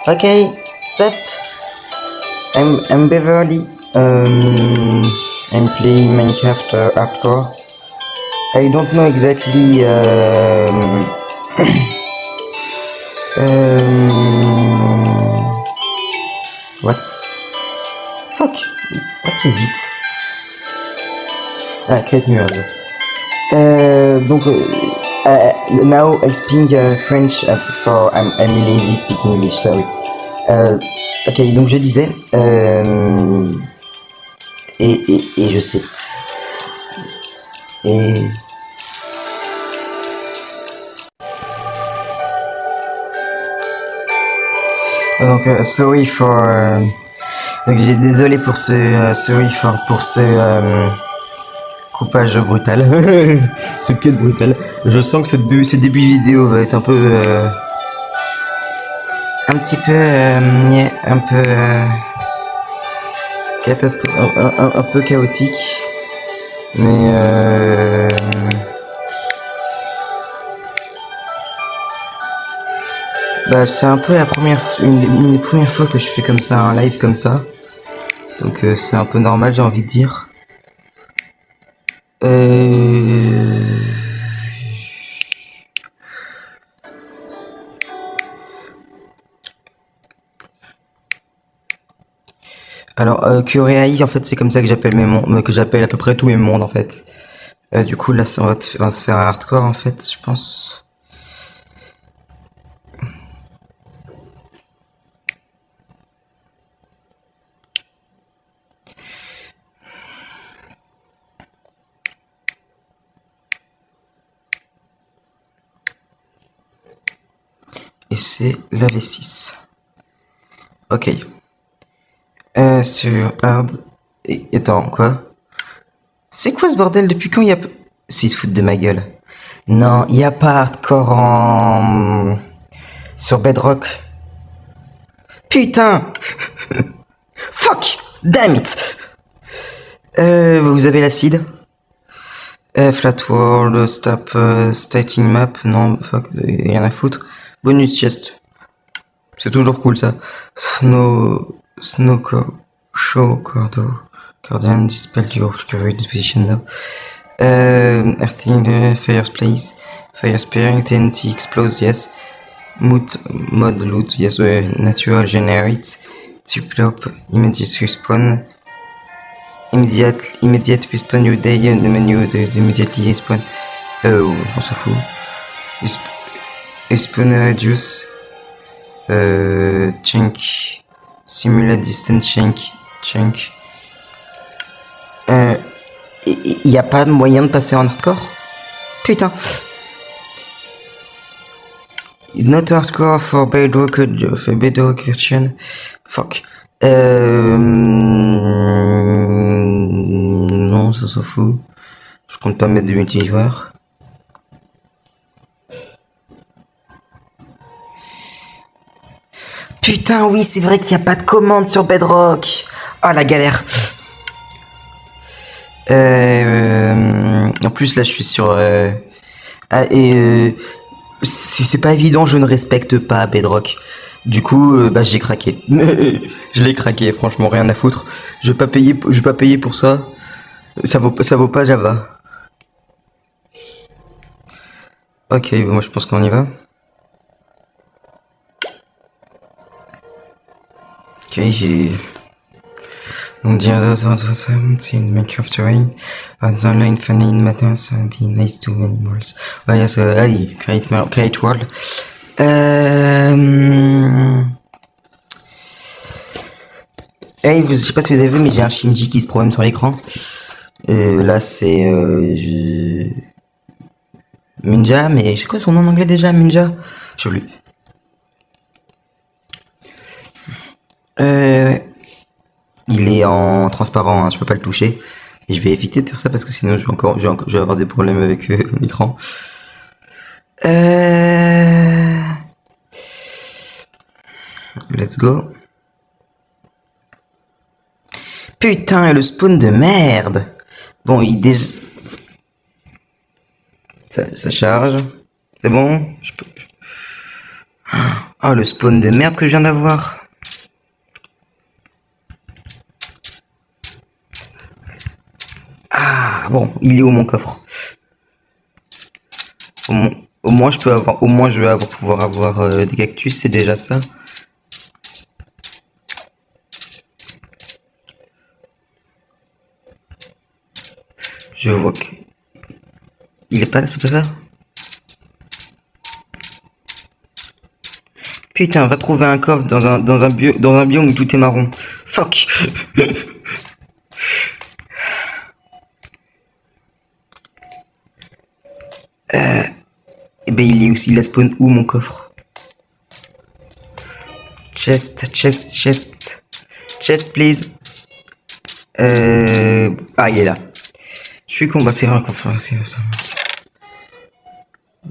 Okay, sup? I'm Beverly. I'm playing Minecraft hardcore. I don't know exactly. What? Fuck. What is it? Ah, Kate Murs. Donc, now I speak French for I'm lazy speaking English. Sorry. Ok, donc je disais, et je sais. Et donc sorry for. Donc j'ai désolé pour ce sorry for pour ce coupage brutal, ce cut brutal. Je sens que ce début de vidéo va être un peu un petit peu un peu catastrophe, un peu chaotique, mais bah c'est un peu une des premières fois que je fais comme ça un live comme ça, donc c'est un peu normal, j'ai envie de dire. Alors Curéaï, en fait c'est comme ça que j'appelle mes mondes, que j'appelle à peu près tous mes mondes en fait. Du coup là on va se faire un hardcore en fait, je pense. Et c'est la V6. Ok. Sur hard. Et attends, quoi? C'est quoi ce bordel? Depuis quand il y a. S'ils se foutent de ma gueule. Non, il y a pas hardcore en. Sur Bedrock. Putain! Fuck! Damn it! Vous avez l'acide? Flat world, stop, starting map, non, fuck, rien à foutre. Bonus chest. C'est toujours cool ça. Snow show cordo. Guardian dispel your recovery position now. Earthing fireplace. Fire spearing TNT explodes, yes. Mod loot, yes. Natural generates. Triplope, immediate respawn. Immediate respawn you day the menu immediately respawn. Oh, on s'en fout. Respawn reduce. Chunk. Simulate distance chunk. Y a pas de moyen de passer en hardcore? Putain. Not hardcore for bedrock version. Fuck. Non, ça s'en fout. Je compte pas mettre de multijoueur. Putain, oui, c'est vrai qu'il n'y a pas de commande sur Bedrock. Oh, la galère. En plus, là, je suis sur... si c'est pas évident, je ne respecte pas Bedrock. Du coup, bah, j'ai craqué. Je l'ai craqué, franchement, rien à foutre. Je vais pas payer pour ça. Ça vaut pas Java. Ok, moi je pense qu'on y va. Ok, j'ai... Donc, Minecraft terrain. The online funding matters, be nice to animals. Ouais, yes, allez, create world. Hey, je sais pas si vous avez vu, mais j'ai un Shinji qui se promène sur l'écran. Là, c'est Minja, mais c'est quoi son nom en anglais déjà, Minja? Je sais plus. Il est en transparent, hein, je peux pas le toucher. Et je vais éviter de faire ça parce que sinon je vais avoir des problèmes avec l'écran. Let's go. Putain, le spawn de merde. Bon, ça charge. C'est bon, je peux... Oh, le spawn de merde que je viens d'avoir. Ah, bon, il est où mon coffre? Au moins, je peux avoir, au moins, je vais pouvoir avoir des cactus, c'est déjà ça. Je vois que il est pas là, c'est pas ça? Putain, va trouver un coffre dans un biome où tout est marron. Fuck. Eh ben, il est aussi, il a spawn où mon coffre? Chest, chest, chest. Chest, please. Ah, il est là. Je suis con, bah c'est vrai qu'on fait ça.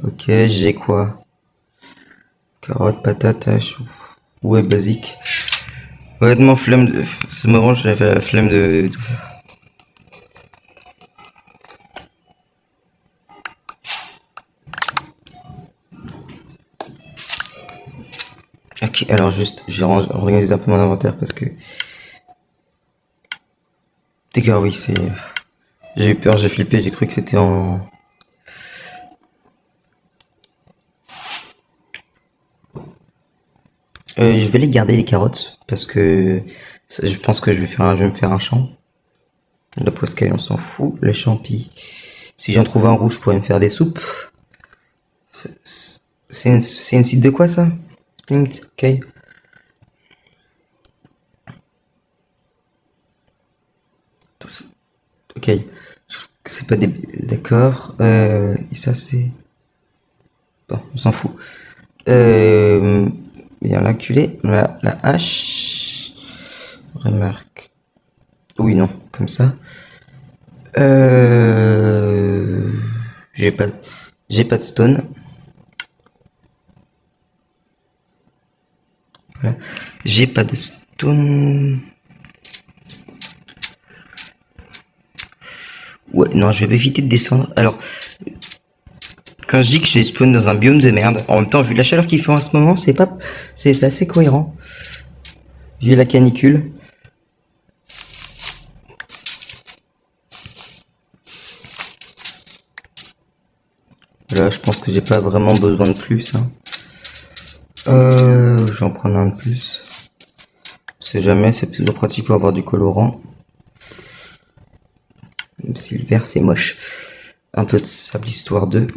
Ok, j'ai quoi? Carotte, patate, chou. Ouais, basique. Honnêtement, flemme de. C'est marrant, j'avais la flemme de tout faire. Ok, alors juste, j'ai organisé un peu mon inventaire parce que. D'accord, oui, c'est. J'ai eu peur, j'ai flippé, j'ai cru que c'était en. Je vais les garder les carottes parce que je pense que je vais me faire un champ. La poiscaille, on s'en fout. Les champis, si j'en trouve un rouge, je pourrais me faire des soupes. C'est une site de quoi ça? Splint, ok. Ok. C'est pas des. D'accord. Et ça c'est. Bon, on s'en fout. Il y a l'inculé, la hache. Remarque. Oui, non, comme ça. Euh, j'ai pas, j'ai pas de stone. Voilà. J'ai pas de stone. Ouais, non, je vais éviter de descendre. Alors, quand je dis que j'ai spawn dans un biome de merde, en même temps, vu la chaleur qu'il fait en ce moment, c'est assez cohérent. Vu la canicule. Là, je pense que j'ai pas vraiment besoin de plus. Hein. J'en prends un de plus. On sait jamais, c'est toujours pratique pour avoir du colorant. Même si le vert c'est moche. Un peu de sable histoire 2.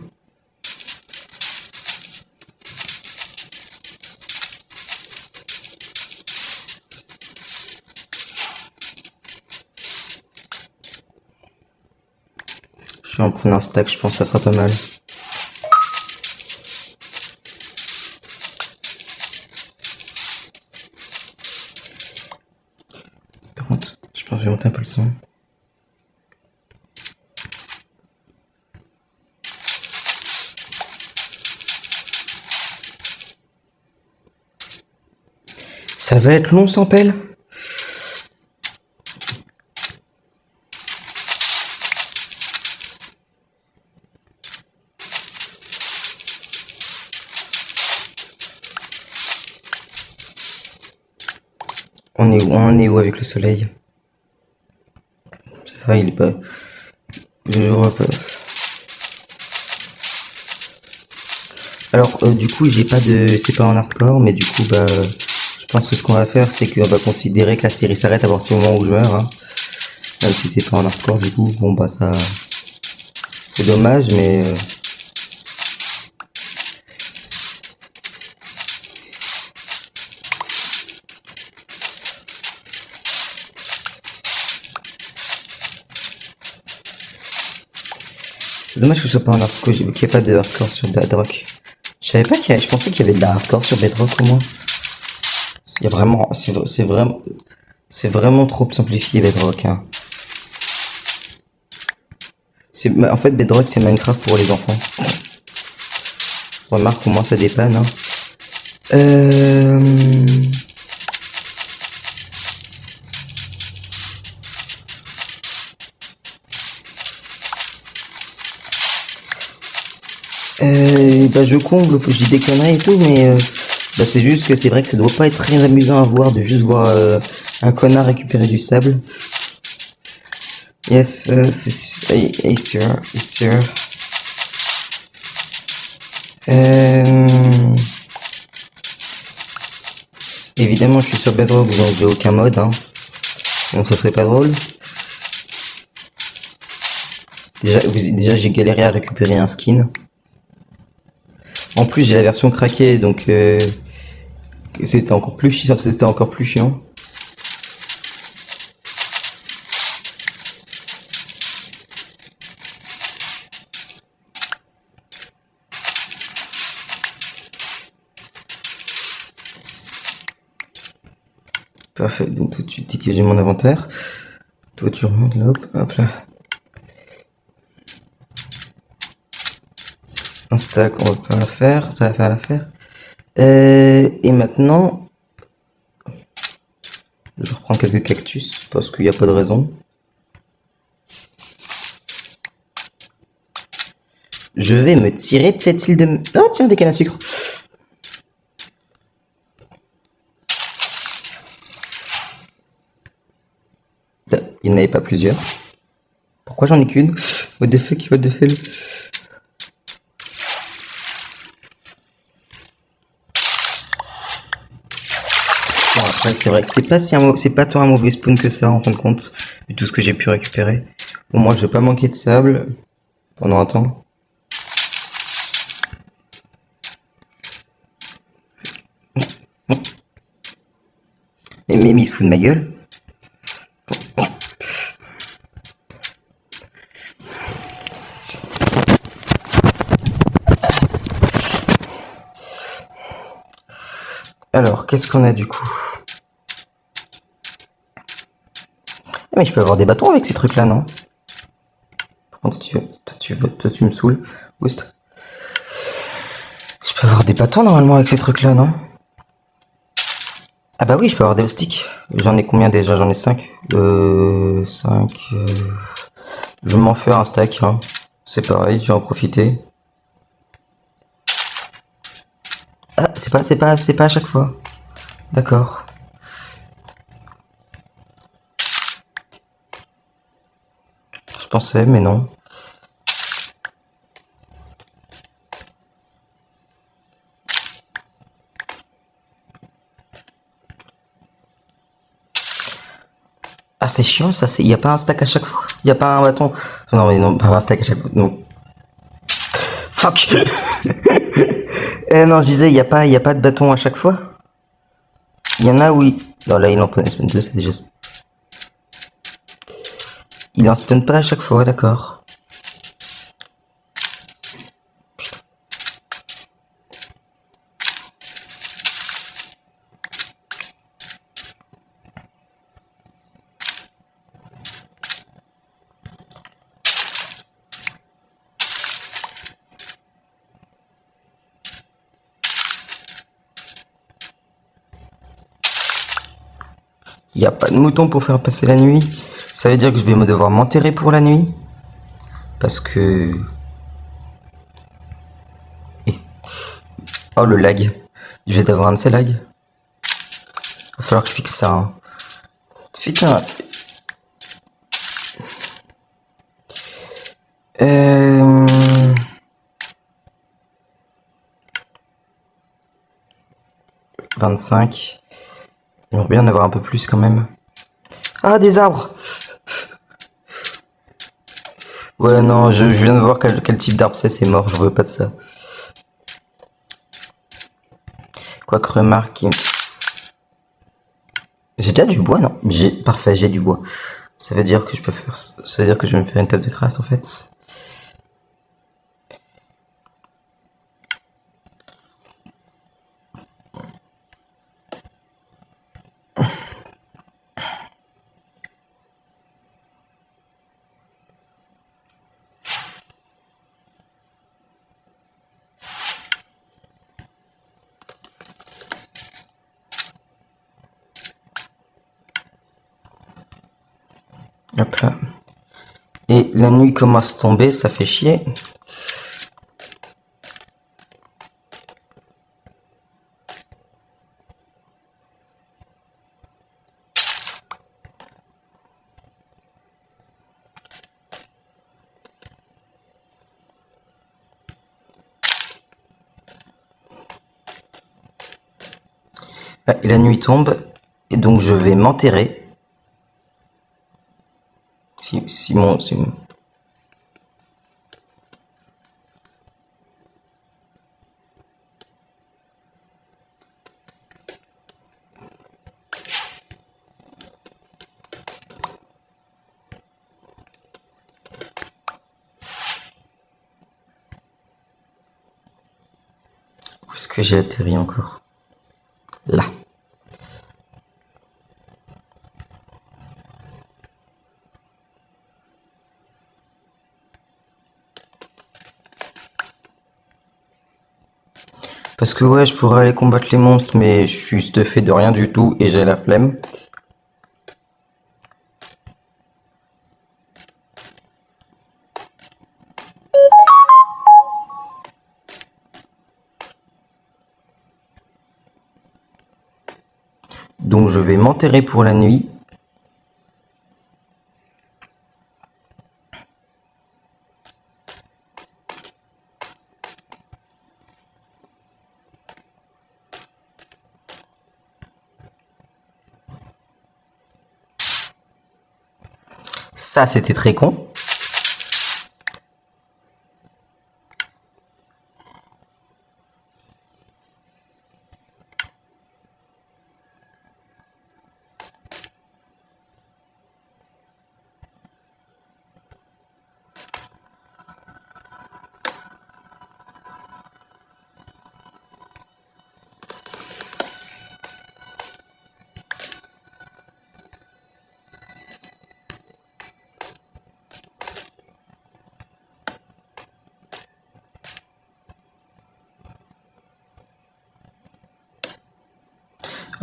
Je vais en prendre un stack, je pense que ça sera pas mal. Par contre, je pense que je vais monter un peu le son. Ça va être long sans pelle. On est où avec le soleil? Ça va, il est pas. Je vois pas. Alors, du coup, j'ai pas de. C'est pas en hardcore, mais du coup, bah. Je pense que ce qu'on va faire, c'est qu'on va considérer que la série s'arrête à partir du moment où je meurs. Hein. Même si c'est pas en hardcore, du coup, bon, bah, ça. C'est dommage, mais. C'est dommage que ce soit pas en hardcore, qu'il n'y ait pas de hardcore sur Bedrock. Je savais pas qu'il y avait. Je pensais qu'il y avait de la hardcore sur Bedrock au moins. Il y a vraiment. C'est vraiment. C'est vraiment trop simplifié Bedrock. Hein. En fait, Bedrock, c'est Minecraft pour les enfants. Remarque, au moins, ça dépanne. Hein. Euh... bah, je comble, que je dis des conneries et tout, mais Bah, c'est juste que c'est vrai que ça doit pas être très amusant à voir de juste voir un connard récupérer du sable. Yes, hey, sir, yes, sir. Évidemment, je suis sur Bedrock, donc j'ai aucun mode, hein. Donc ça serait pas drôle. Déjà j'ai galéré à récupérer un skin. En plus, j'ai la version craquée, donc c'était encore plus chiant. C'était encore plus chiant. Parfait, donc tout de suite j'ai mon inventaire. Toi tu remontes là, hop là. Un stack, on va pas la faire, ça va faire l'affaire. Et maintenant, je vais reprendre quelques cactus parce qu'il n'y a pas de raison. Je vais me tirer de cette île de... Oh tiens, des cannes à sucre. Là, il n'y en avait pas plusieurs. Pourquoi j'en ai qu'une? What the fuck, what the hell? Bon, après, c'est vrai que c'est pas tant un mauvais spawn que ça, en fin de compte, vu tout ce que j'ai pu récupérer. Bon, moi, je vais pas manquer de sable pendant un temps. Mais il se fout de ma gueule. Alors, qu'est-ce qu'on a du coup? Ah, mais je peux avoir des bâtons avec ces trucs-là, non? Par contre, toi, tu me saoules. Oust. Je peux avoir des bâtons normalement avec ces trucs-là, non? Ah bah oui, je peux avoir des sticks. J'en ai combien déjà? J'en ai 5. 5. Je vais m'en faire un stack, hein. C'est pareil, je vais en profiter. Ah, c'est pas à chaque fois. D'accord. Je pensais, mais non. Ah, c'est chiant ça, y a pas un stack à chaque fois. Y a pas un bâton. Non, mais non, pas un stack à chaque fois. Non. Fuck. Non, je disais, y a pas de bâton à chaque fois. Il y en a, oui. Non, là, il en spawn 2, c'est déjà. Il en spawn pas à chaque fois, d'accord. Il n'y a pas de mouton pour faire passer la nuit. Ça veut dire que je vais me devoir m'enterrer pour la nuit. Parce que... Eh. Oh, le lag. Je vais d'avoir un de ces lags. Va falloir que je fixe ça. Hein. Putain. 25. J'aimerais bien en avoir un peu plus quand même. Ah, des arbres. Ouais, non, je viens de voir quel type d'arbre c'est mort, je veux pas de ça. Quoique remarque... J'ai déjà du bois, non? Parfait, j'ai du bois. Ça veut dire que je peux faire... Ça veut dire que je vais me faire une table de craft en fait. Hop là. Et la nuit commence à tomber, ça fait chier. Ah, et la nuit tombe, et donc je vais m'enterrer. Si mon... Où est-ce que j'ai atterri encore? Là. Parce que ouais, je pourrais aller combattre les monstres, mais je suis stuffé de rien du tout et j'ai la flemme. Donc je vais m'enterrer pour la nuit. Ça, c'était très con.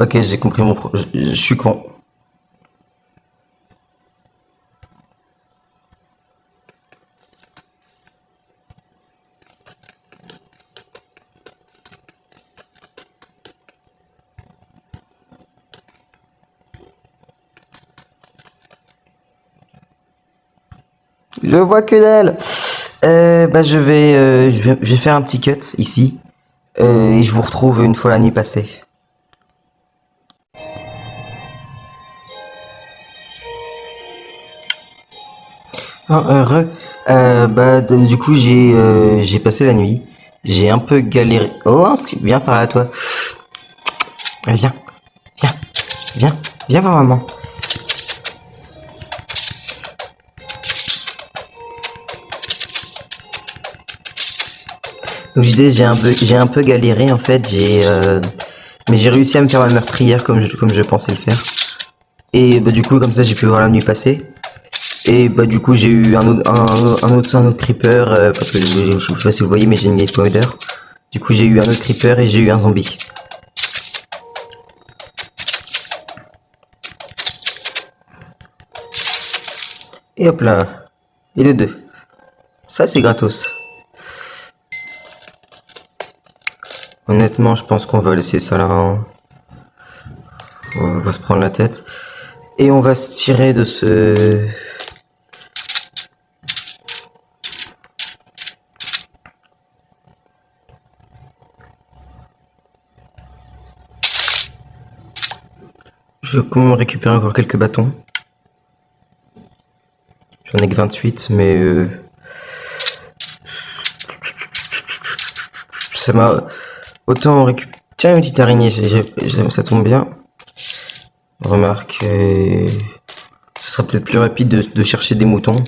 Ok, j'ai compris mon je suis con. Je vois que dalle. Bah je vais faire un petit cut ici. Et je vous retrouve une fois la nuit passée. Ah, du coup j'ai passé la nuit. J'ai un peu galéré. Oh, un script, viens par là toi. Viens, viens, viens, viens voir maman. Donc je disais, j'ai un peu galéré en fait. Mais j'ai réussi à me faire ma meurtrière comme je pensais le faire. Et bah du coup comme ça j'ai pu voir la nuit passer. Et bah du coup j'ai eu un autre creeper parce que je sais pas si vous voyez mais j'ai une spider. Du coup j'ai eu un autre creeper et j'ai eu un zombie. Et hop là. Et les deux. Ça c'est gratos. Honnêtement je pense qu'on va laisser ça là. Hein. On va se prendre la tête. Et on va se tirer de ce... Je vais quand même récupérer encore quelques bâtons. J'en ai que 28 mais... Ça m'a... Autant récupérer... Tiens une petite araignée, ça tombe bien. Remarque... Ce sera peut-être plus rapide de chercher des moutons.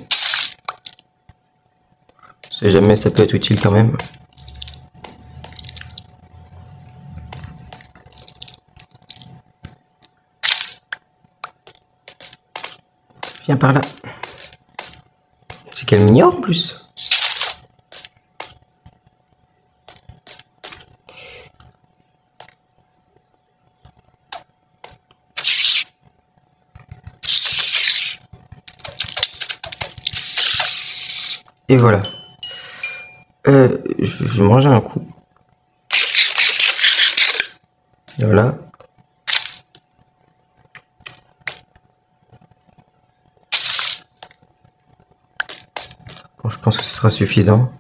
On sait jamais, ça peut être utile quand même. Viens par là. C'est qu'elle m'ignore en plus. Et voilà. Je vais manger un coup. Et voilà. Bon, je pense que ce sera suffisant.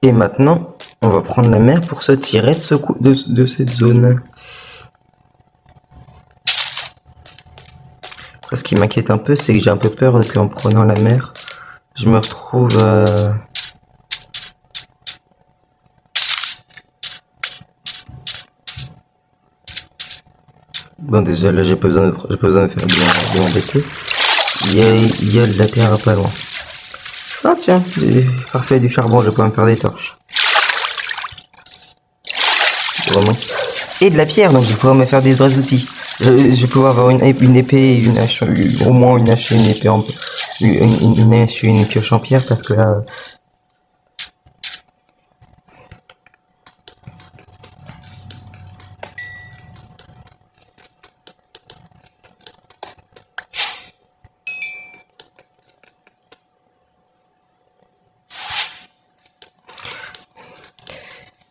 Et maintenant, On va prendre la mer pour se tirer de cette zone. Après, ce qui m'inquiète un peu, c'est que j'ai un peu peur qu'en prenant la mer, je me retrouve... Bon, déjà, là, j'ai pas besoin de faire de m'embêter. Il y a de la terre pas loin. Ah tiens, parfait, du charbon, je vais pouvoir me faire des torches. Vraiment. Et de la pierre, donc je vais pouvoir me faire des vrais outils. Je vais pouvoir avoir une épée, une hache, au moins une hache et une épée une hache et une pioche en pierre, parce que là...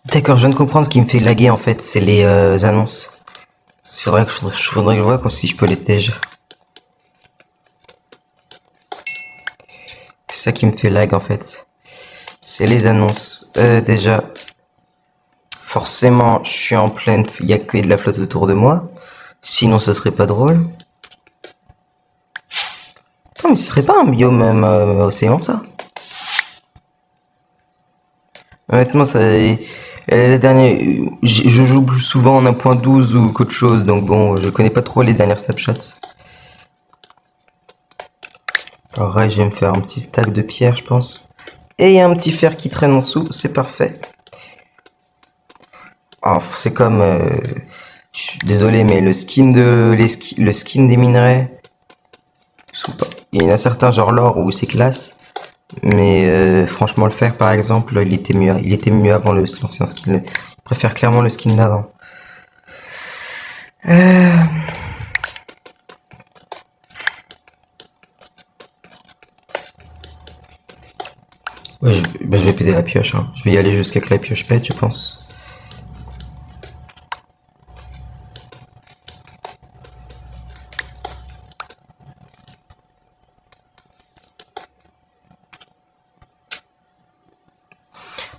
D'accord, je viens de comprendre ce qui me fait laguer en fait, c'est les annonces. Faudrait que je vois comme si je peux les déjà. C'est ça qui me fait lag en fait. C'est les annonces. Déjà, forcément, je suis en pleine... Il y a que de la flotte autour de moi. Sinon, ce serait pas drôle. Non, mais ce serait pas un biome océan, ça. Honnêtement, ça... La dernière... Je joue plus souvent en 1.12 ou qu'autre chose, donc bon, je connais pas trop les dernières snapshots. Pareil, je vais me faire un petit stack de pierre, je pense. Et il y a un petit fer qui traîne en dessous, c'est parfait. Oh, c'est comme... je suis désolé, mais le skin le skin des minerais... Il y en a certains, genre l'or, où c'est classe. Mais franchement, le fer, par exemple, il était mieux avant l'ancien skin. Je préfère clairement le skin d'avant. Euh... Ouais, je vais péter la pioche. Hein. Je vais y aller jusqu'à que la pioche pète, je pense.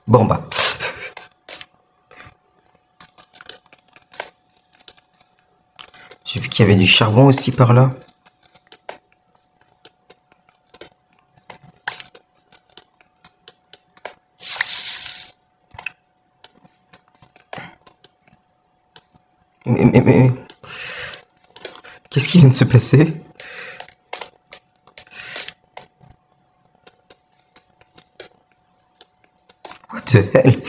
Bon bah. J'ai vu qu'il y avait du charbon aussi par là. Mais... Qu'est-ce qui vient de se passer? What the hell?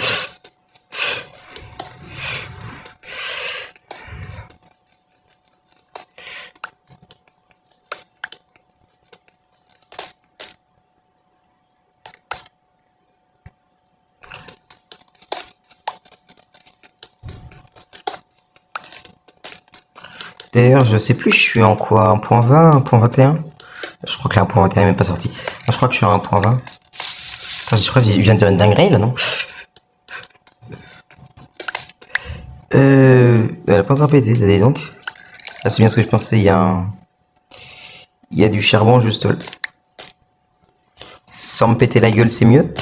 D'ailleurs, je sais plus, je suis en quoi? 1.20, 1.21? Je crois que la 1.21 est même pas sorti. Je crois que je suis à 1.20. Attends, je crois que je viens de dire une dinguerie là, non? Elle a pas encore pété, dis donc. Ah, c'est bien ce que je pensais, il y a du charbon juste là. Sans me péter la gueule, c'est mieux.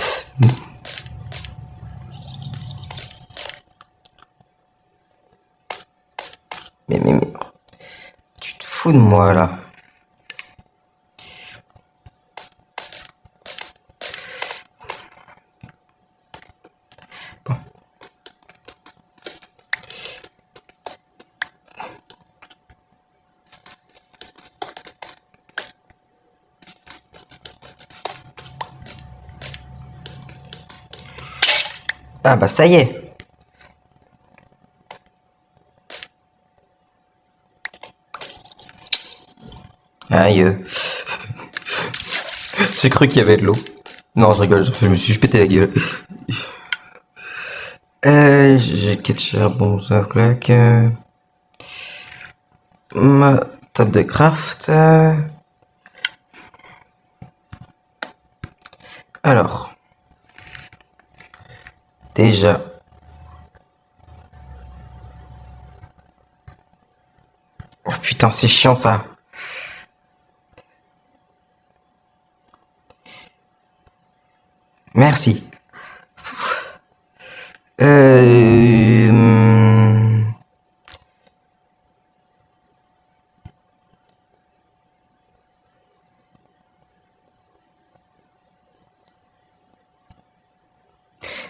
Mais, tu te fous de moi là. Bon. Ah bah ça y est. Aïe. J'ai cru qu'il y avait de l'eau. Non, je rigole, je me suis pété la gueule. J'ai 4 charbons, ça claque. Ma table de craft. Alors. Déjà. Oh, putain, c'est chiant ça. Merci. Euh...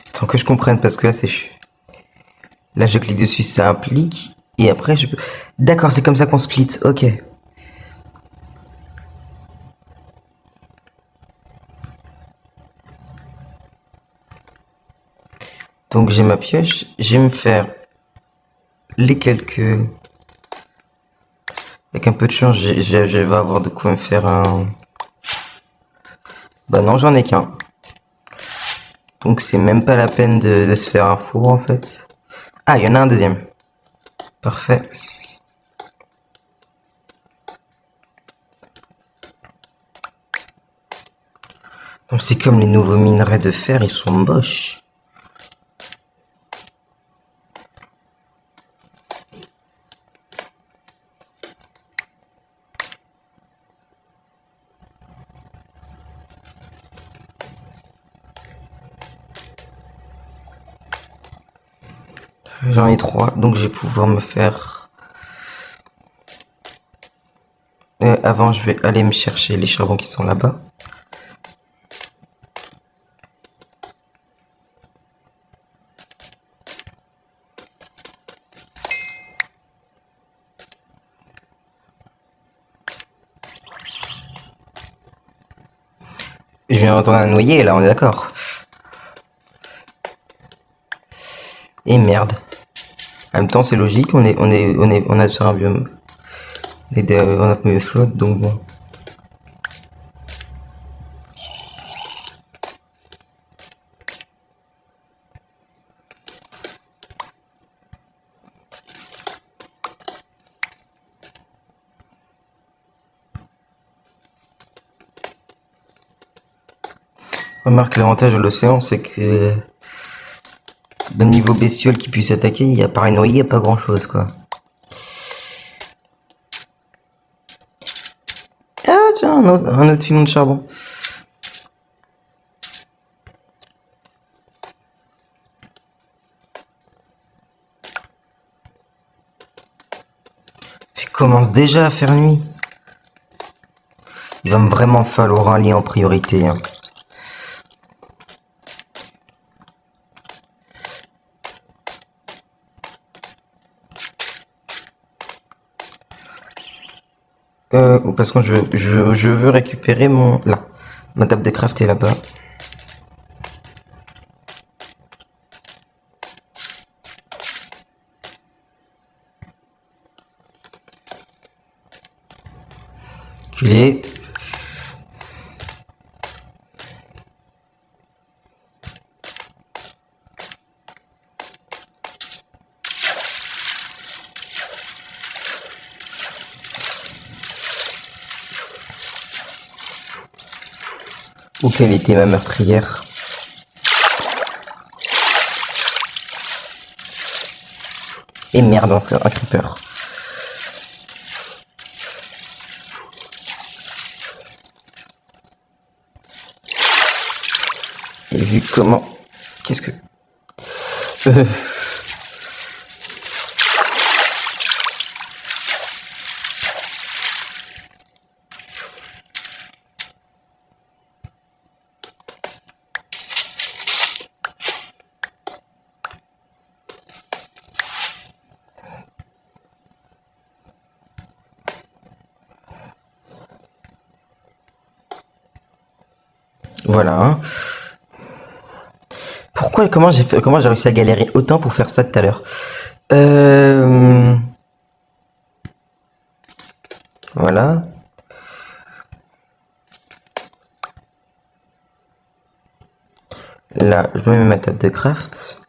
Attends que je comprenne parce que là c'est... Là je clique dessus, ça implique. Et après je peux... D'accord, c'est comme ça qu'on split, ok. Donc j'ai ma pioche, je vais me faire les calculs. Avec un peu de chance, je vais avoir de quoi me faire un... Bah non, j'en ai qu'un. Donc c'est même pas la peine de se faire un four en fait. Ah, il y en a un deuxième. Parfait. Donc c'est comme les nouveaux minerais de fer, ils sont moches. J'en ai 3, donc je vais pouvoir me faire... avant, je vais aller me chercher les charbons qui sont là-bas. Je viens retourner à noyer, là, on est d'accord. Et merde. En même temps, c'est logique, on a sur un biome. On a pas flotte, donc bon. Remarque, l'avantage de l'océan, c'est que de niveau bestiole qui puisse attaquer, il y a par noyer, il n'y a pas grand chose quoi. Ah tiens, un autre filon de charbon. Il commence déjà à faire nuit. Il va me vraiment falloir un lit en priorité. Hein. Parce que je veux récupérer mon... Là, ma table de craft est là-bas. Culé. Où quelle était ma meurtrière? Et merde, un creeper. Et vu comment... Qu'est-ce que... Voilà. Hein. Pourquoi, comment j'ai réussi à galérer autant pour faire ça tout à l'heure? Voilà. Là, je mets ma table de craft.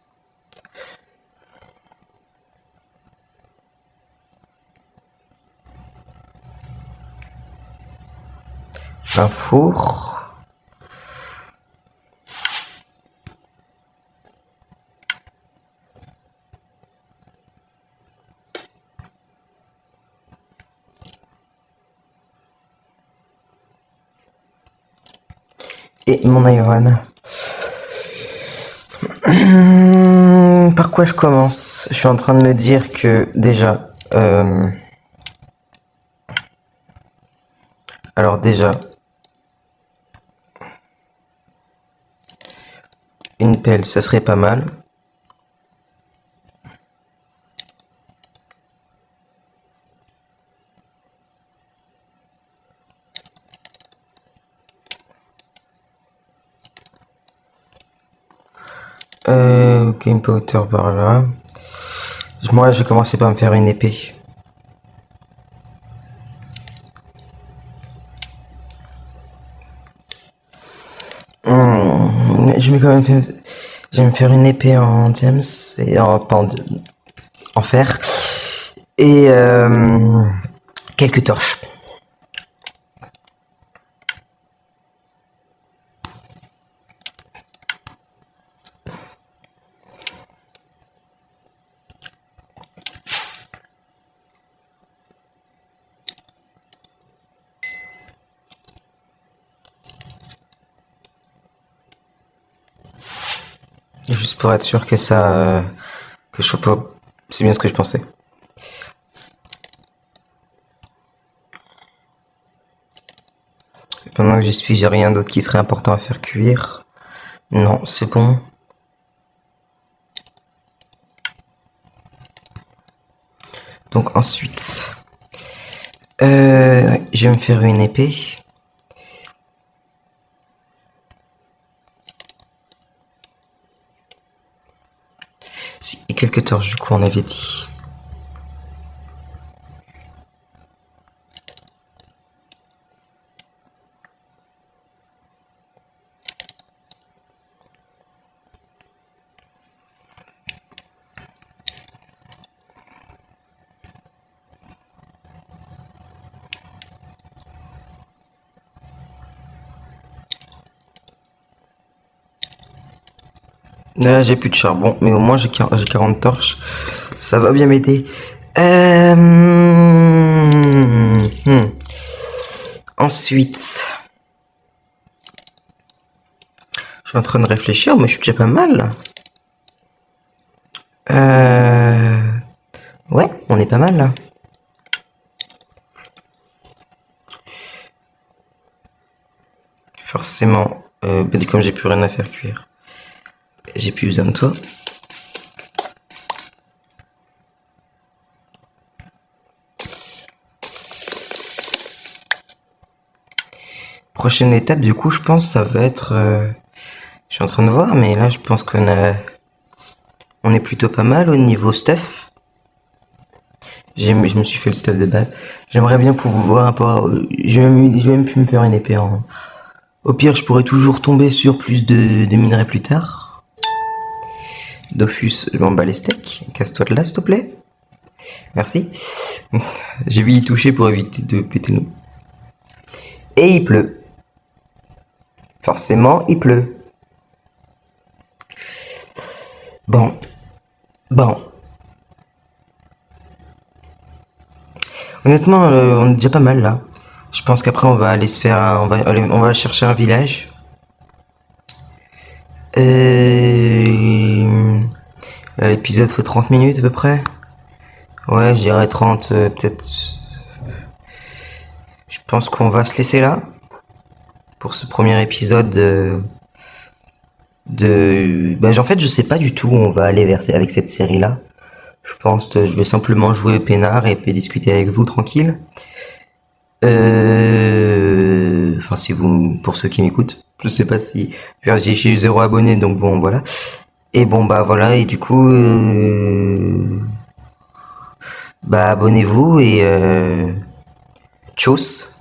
Un four. Et mon iron. Par quoi je commence? Je suis en train de me dire que déjà... alors déjà... Une pelle, ça serait pas mal. Ok, une powder par là. Moi, je vais commencer par me faire une épée. Je vais quand même faire... Je vais me faire une épée en diams et en fer. Et quelques torches. Juste pour être sûr que ça... que je sois pas... C'est bien ce que je pensais. Pendant que j'y suis, j'ai rien d'autre qui serait important à faire cuire. Non, c'est bon. Donc ensuite... je vais me faire une épée. Et quelques torches, du coup, on avait dit. Là, j'ai plus de charbon, mais au moins j'ai 40 torches. Ça va bien m'aider. Ensuite, je suis en train de réfléchir, mais je suis déjà pas mal. Ouais, on est pas mal là. Forcément, comme j'ai plus rien à faire cuire, j'ai plus besoin de toi. Prochaine étape, du coup, je pense ça va être... je suis en train de voir, mais là, je pense on est plutôt pas mal au niveau stuff. Je me suis fait le stuff de base. J'aimerais bien pouvoir... J'ai même pu me faire une épée en... Au pire, je pourrais toujours tomber sur plus de minerais plus tard. Dofus, je m'en bats les steaks. Casse-toi de là, s'il te plaît. Merci. J'ai vu y toucher pour éviter de péter l'eau. Et il pleut. Forcément, il pleut. Bon. Honnêtement, on est déjà pas mal là. Je pense qu'après on va aller se faire, on va chercher un village. L'épisode fait 30 minutes à peu près. Ouais, je dirais 30, peut-être. Je pense qu'on va se laisser là pour ce premier épisode en fait, je sais pas du tout où on va aller avec cette série là. Je pense que je vais simplement jouer peinard et puis discuter avec vous tranquille. Enfin, si vous, pour ceux qui m'écoutent, je sais pas si j'ai eu 0 abonné, donc bon, voilà. Et bon, bah voilà, et du coup, bah abonnez-vous et tchuss.